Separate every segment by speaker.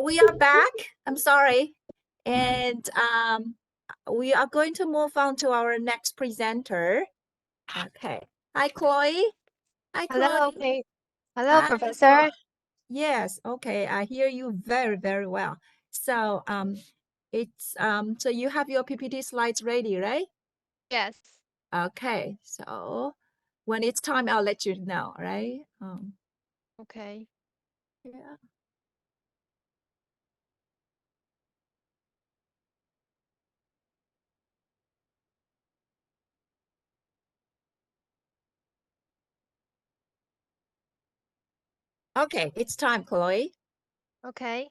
Speaker 1: We are back. I'm sorry. And we are going to move on to our next presenter. Okay. Hi, Chloe. Hi,
Speaker 2: Hello,
Speaker 1: Chloe.
Speaker 2: hello,
Speaker 1: Hi. So,
Speaker 2: Professor.
Speaker 1: yes, okay. I hear you very, very well. So, so you have your PPT slides ready, right?
Speaker 2: Yes.
Speaker 1: Okay. So, when it's time, I'll let you know, right?
Speaker 2: Okay.
Speaker 1: Yeah. Okay, it's time, Chloe.
Speaker 2: Okay.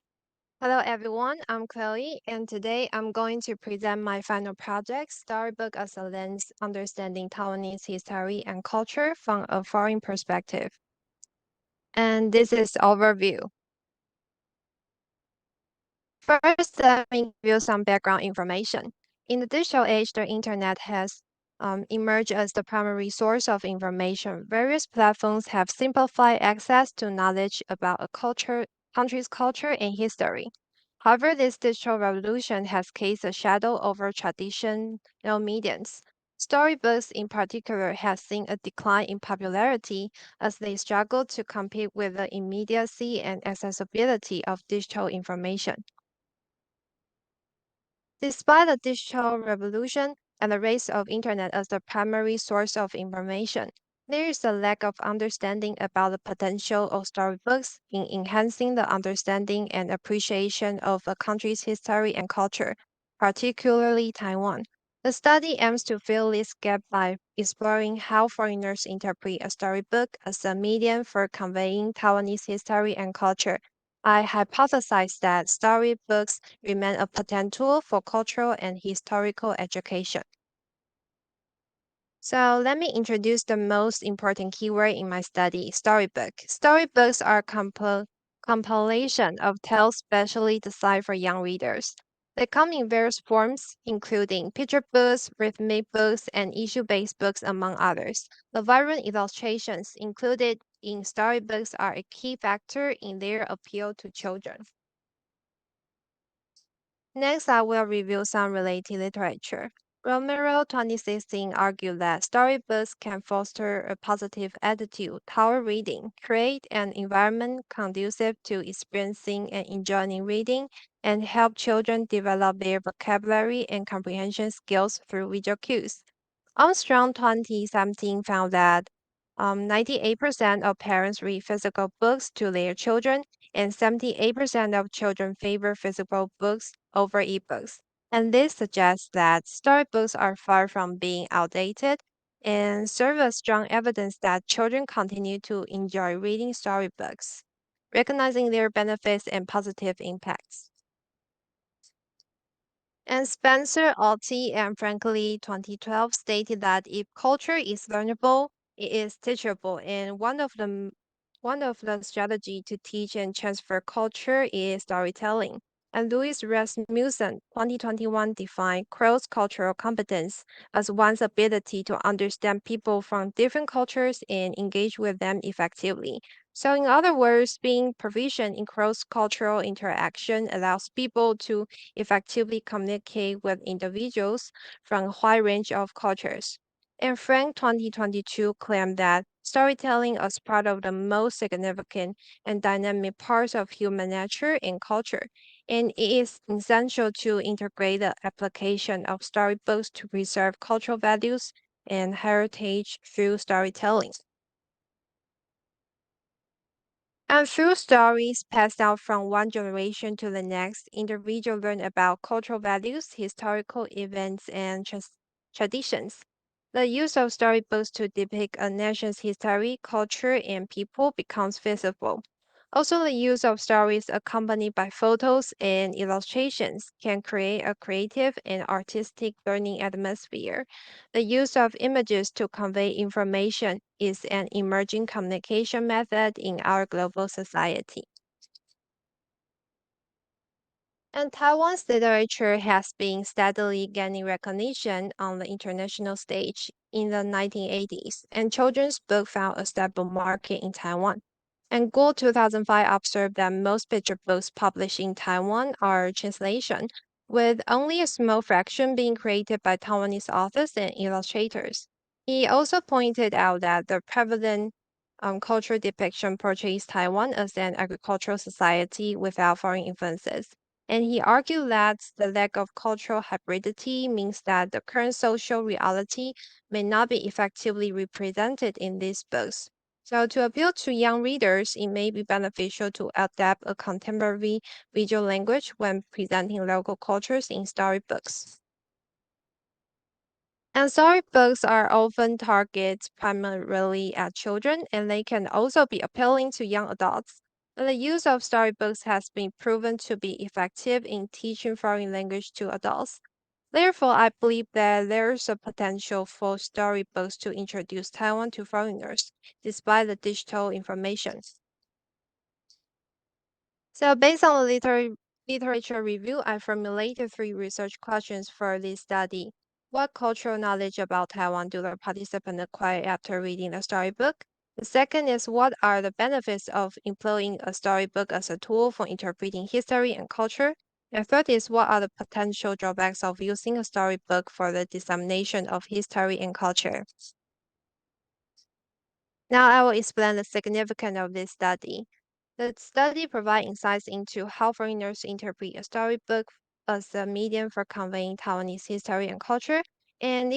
Speaker 2: Hello, everyone. I'm Chloe, and today I'm going to present my final project, Storybook as a Lens, Understanding Taiwanese History and Culture from a Foreign Perspective. And this is overview. First, let me give you some background information. In the digital age, the internet has emerged as the primary source of information. Various platforms have simplified access to knowledge about a country's culture and history. However, this digital revolution has cast a shadow over traditional mediums. Storybooks, in particular, have seen a decline in popularity as they struggle to compete with the immediacy and accessibility of digital information. Despite the digital revolution and the rise of internet as the primary source of information, there is a lack of understanding about the potential of storybooks in enhancing the understanding and appreciation of a country's history and culture, particularly Taiwan. The study aims to fill this gap by exploring how foreigners interpret a storybook as a medium for conveying Taiwanese history and culture. I hypothesize that storybooks remain a potent tool for cultural and historical education. So let me introduce the most important keyword in my study, storybook. Storybooks are compilation of tales specially designed for young readers. They come in various forms, including picture books, rhythmic books, and issue-based books, among others. The vibrant illustrations included in storybooks are a key factor in their appeal to children. Next, I will review some related literature. Romero 2016 argued that storybooks can foster a positive attitude toward reading, create an environment conducive to experiencing and enjoying reading, and help children develop their vocabulary and comprehension skills through visual cues. Armstrong 2017 found that 98% of parents read physical books to their children, and 78% of children favor physical books over ebooks. And this suggests that storybooks are far from being outdated and serve as strong evidence that children continue to enjoy reading storybooks, recognizing their benefits and positive impacts. And Spencer, Alty, and Frankly 2012 stated that if culture is learnable, it is teachable. And one of the strategy to teach and transfer culture is storytelling. And Louis Rasmussen 2021 defined cross-cultural competence as one's ability to understand people from different cultures and engage with them effectively. So, in other words, being proficient in cross-cultural interaction allows people to effectively communicate with individuals from a wide range of cultures. And Frank 2022 claimed that storytelling is part of the most significant and dynamic parts of human nature and culture, and it is essential to integrate the application of storybooks to preserve cultural values and heritage through storytelling. And through stories passed down from one generation to the next, individuals learn about cultural values, historical events, and traditions. The use of storybooks to depict a nation's history, culture, and people becomes visible. Also, the use of stories accompanied by photos and illustrations can create a creative and artistic learning atmosphere. The use of images to convey information is an emerging communication method in our global society. And Taiwan's literature has been steadily gaining recognition on the international stage in the 1980s, and children's book found a stable market in Taiwan. And Gould 2005 observed that most picture books published in Taiwan are translation, with only a small fraction being created by Taiwanese authors and illustrators. He also pointed out that the prevalent cultural depiction portrays Taiwan as an agricultural society without foreign influences. And he argued that the lack of cultural hybridity means that the current social reality may not be effectively represented in these books. So, to appeal to young readers, it may be beneficial to adapt a contemporary visual language when presenting local cultures in storybooks. And storybooks are often targeted primarily at children, and they can also be appealing to young adults. And the use of storybooks has been proven to be effective in teaching foreign language to adults. Therefore, I believe that there's a potential for storybooks to introduce Taiwan to foreigners, despite the digital information. So, based on the literature review, I formulated three research questions for this study. What cultural knowledge about Taiwan do the participants acquire after reading a storybook? The second is what are the benefits of employing a storybook as a tool for interpreting history and culture? The third is what are the potential drawbacks of using a storybook for the dissemination of history and culture? Now I will explain the significance of this study. The study provides insights into how foreigners interpret a storybook as a medium for conveying Taiwanese history and culture, and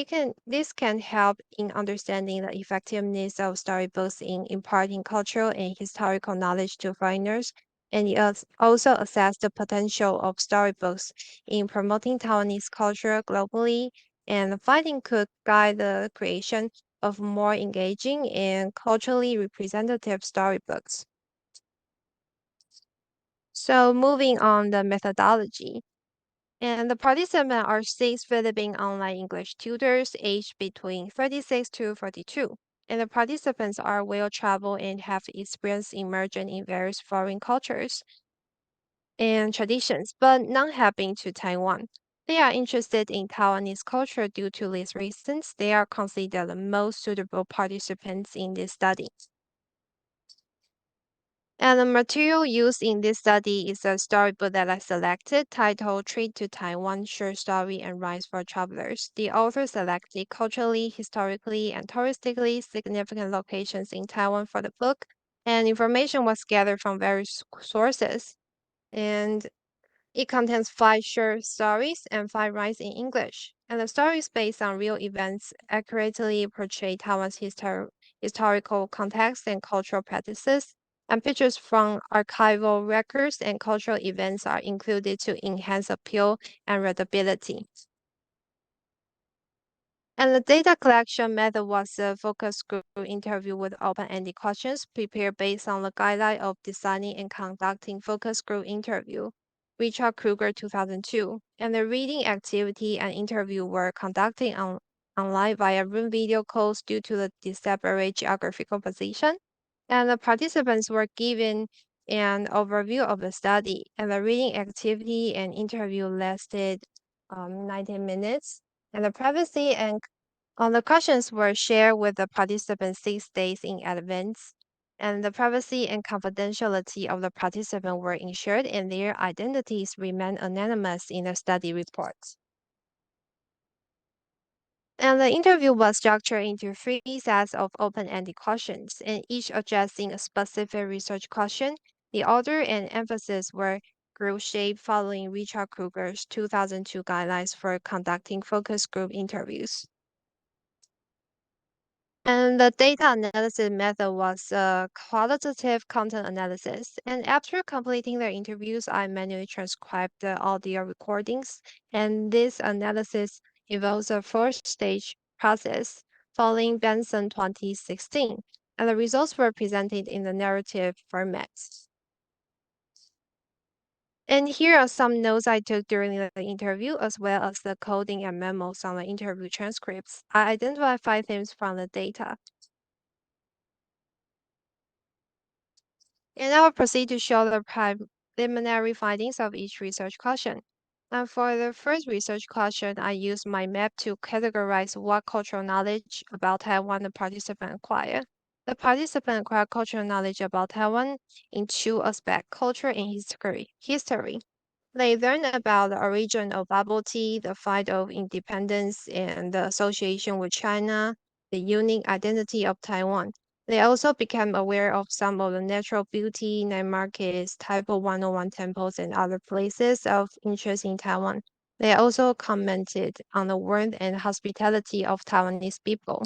Speaker 2: this can help in understanding the effectiveness of storybooks in imparting cultural and historical knowledge to foreigners, and it also assess the potential of storybooks in promoting Taiwanese culture globally, and the finding could guide the creation of more engaging and culturally representative storybooks. So moving on the methodology. And the participants are six Philippine online English tutors aged between 36 to 42. And the participants are well traveled and have experience immersion in various foreign cultures and traditions, but none have been to Taiwan. They are interested in Taiwanese culture due to these reasons. They are considered the most suitable participants in this study. And the material used in this study is a storybook that I selected titled Trip to Taiwan Short Story and Rhymes for Travelers. The author selected culturally, historically, and touristically significant locations in Taiwan for the book, and information was gathered from various sources. And it contains five short stories and five rhymes in English. And the stories based on real events accurately portray Taiwan's historical context and cultural practices. And pictures from archival records and cultural events are included to enhance appeal and readability. And the data collection method was a focus group interview with open-ended questions prepared based on the guideline of designing and conducting focus group interview, Richard Kruger 2002. And the reading activity and interview were conducted online via room video calls due to the disparate geographical position. And the participants were given an overview of the study, and the reading activity and interview lasted 90 minutes. And the privacy and the questions were shared with the participants 6 days in advance, and the privacy and confidentiality of the participant were ensured, and their identities remain anonymous in the study reports. And the interview was structured into three sets of open-ended questions, and each addressing a specific research question. The order and emphasis were group-shaped following Richard Kruger's 2002 guidelines for conducting focus group interviews. And the data analysis method was qualitative content analysis. And after completing the interviews, I manually transcribed the audio recordings. And this analysis involves a four-stage process following Benson 2016. And the results were presented in the narrative format. And here are some notes I took during the interview, as well as the coding and memos on the interview transcripts. I identified 5 themes from the data. And I will proceed to show the preliminary findings of each research question. And for the first research question, I used my map to categorize what cultural knowledge about Taiwan the participant acquire. The participants acquire cultural knowledge about Taiwan in two aspects, culture and history. They learn about the origin of bubble tea, the fight of independence, and the association with China, the unique identity of Taiwan. They also become aware of some of the natural beauty, night markets, Taipo 101 temples, and other places of interest in Taiwan. They also commented on the warmth and hospitality of Taiwanese people.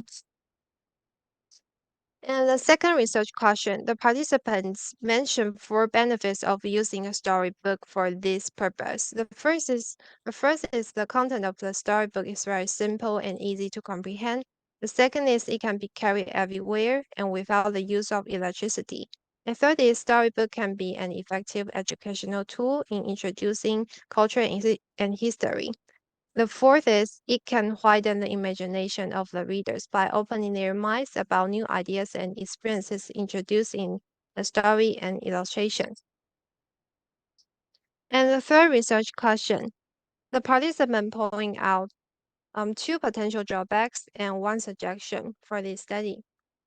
Speaker 2: And the second research question, the participants mentioned four benefits of using a storybook for this purpose. The first is the content of the storybook is very simple and easy to comprehend. The second is it can be carried everywhere and without the use of electricity. And third is storybook can be an effective educational tool in introducing culture and history. The fourth is it can widen the imagination of the readers by opening their minds about new ideas and experiences introduced in the story and illustrations. And the third research question, the participant point out two potential drawbacks and one suggestion for this study.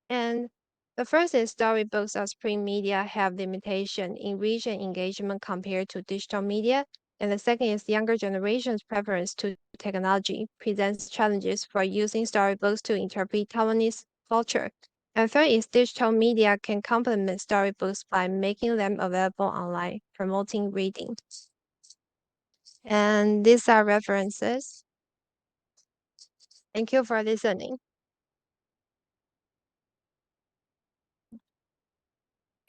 Speaker 2: And the first is storybooks as print media have limitation in reach and engagement compared to digital media. And the second is younger generation's preference to technology presents challenges for using storybooks to interpret Taiwanese culture. And third is digital media can complement storybooks by making them available online, promoting reading. And these are references. Thank you for listening.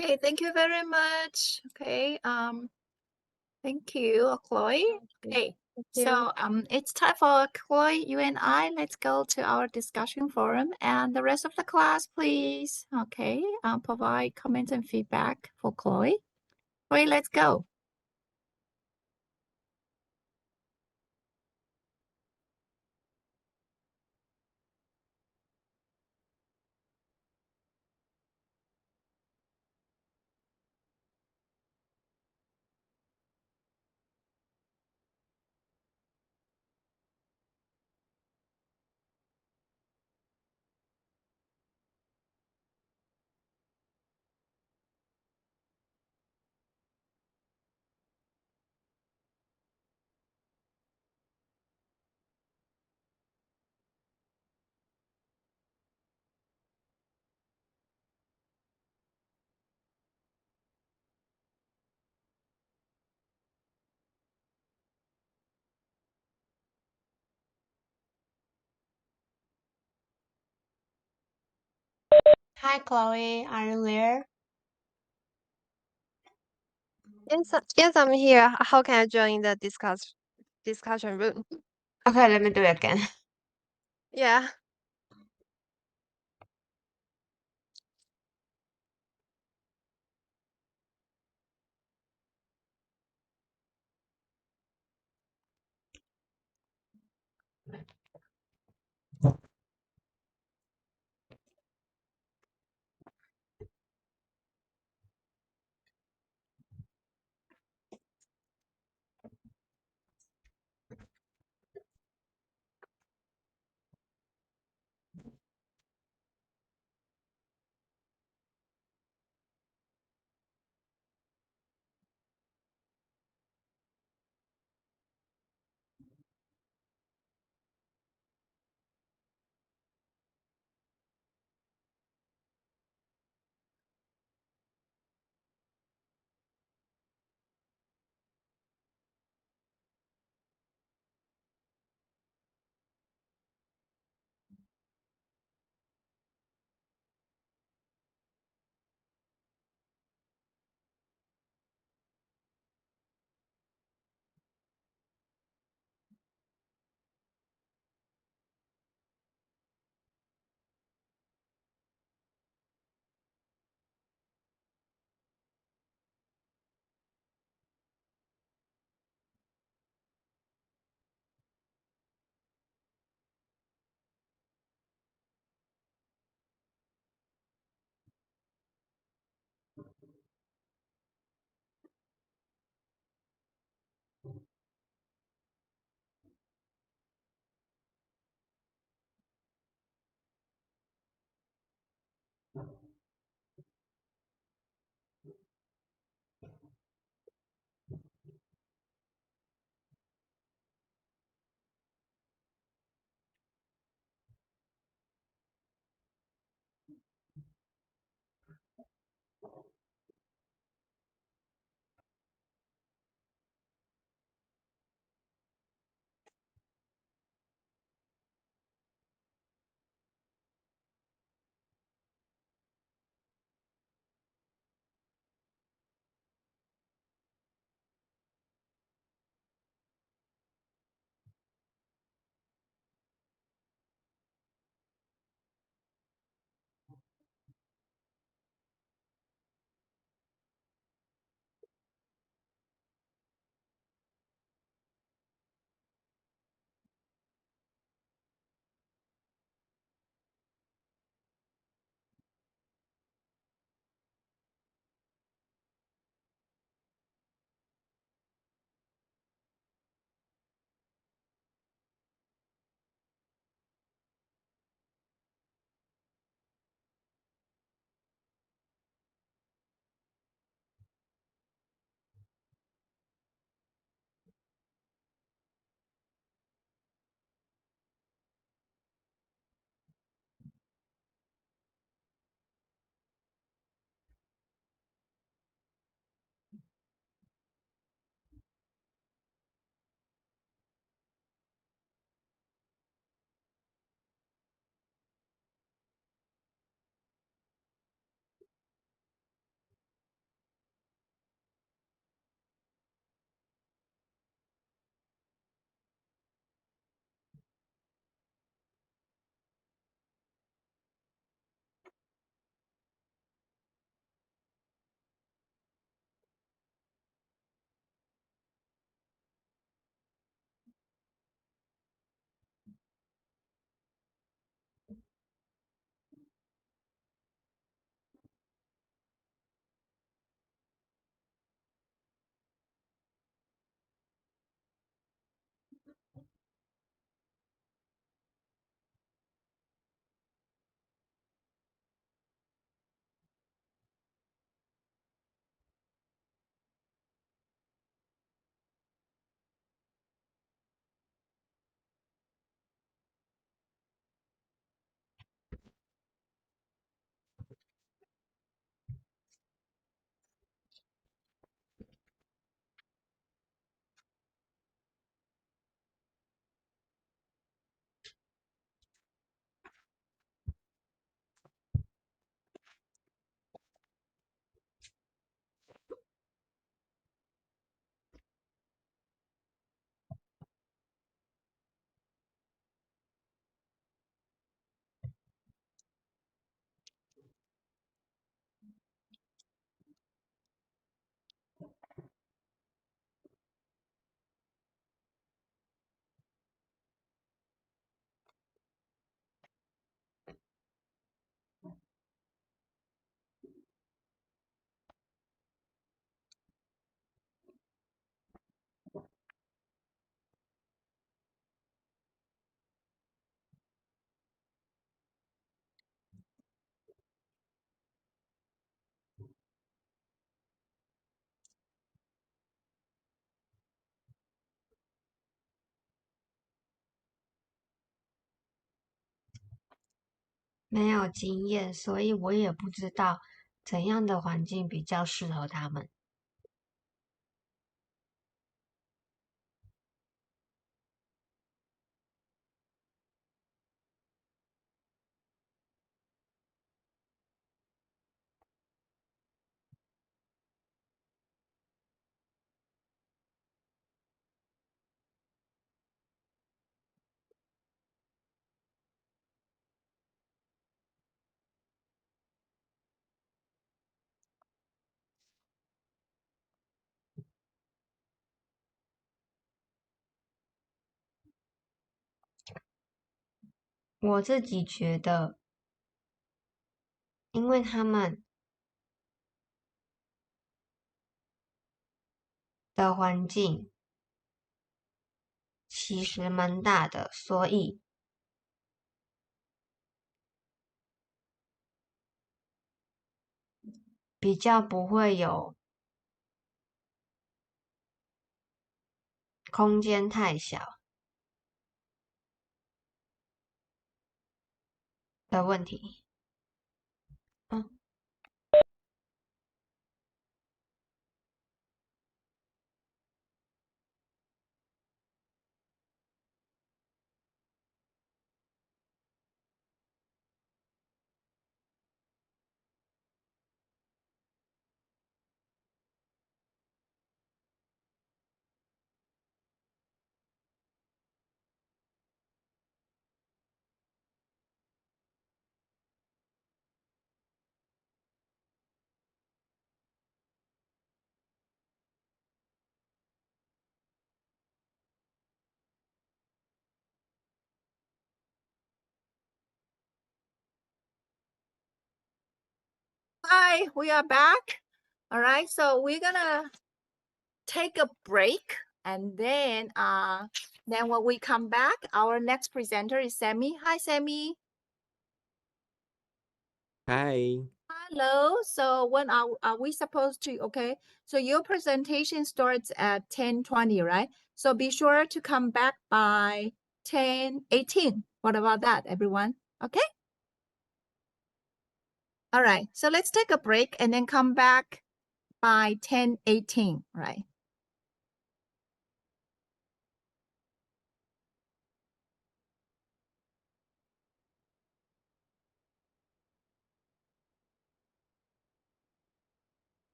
Speaker 1: Okay, thank you very much. Okay, thank you, Chloe. Okay,
Speaker 2: Thank you.
Speaker 1: so it's time for Chloe, you and I. Let's go to our discussion forum, and the rest of the class, please. Okay, provide comments and feedback for Chloe. Chloe, let's go.
Speaker 3: Hi, Chloe. Are you there?
Speaker 2: Yes, I'm here. How can I join the discussion room?
Speaker 3: Okay, let me do it again.
Speaker 2: Yeah.
Speaker 3: 没有经验，所以我也不知道怎样的环境比较适合他们。我自己觉得，因为他们的环境其实蛮大的，所以比较不会有空间太小的问题。嗯，Hi,
Speaker 1: we are back. All right, so we're gonna take a break, and then when we come back, our next presenter is Sammy. Hi, Sammy.
Speaker 4: Hi.
Speaker 1: Hello. So when are we supposed to? Okay. So your presentation starts at 10:20, right? So be sure to come back by 10:18. What about that, everyone? Okay. All right. So let's take a break and then come back by 10:18, right?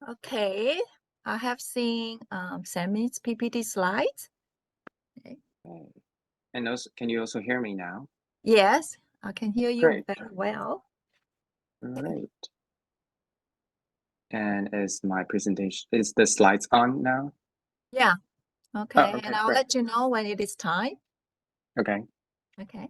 Speaker 1: Okay, I have seen Sammy's PPT slides.
Speaker 4: Okay. And also, can you also hear me now?
Speaker 1: Yes, I can hear you
Speaker 4: Great.
Speaker 1: very well.
Speaker 4: Great. And is my presentation, is the slides on now?
Speaker 1: Yeah. Okay,
Speaker 4: okay,
Speaker 1: and I'll
Speaker 4: great.
Speaker 1: let you know when it is time.
Speaker 4: Okay.
Speaker 1: Okay.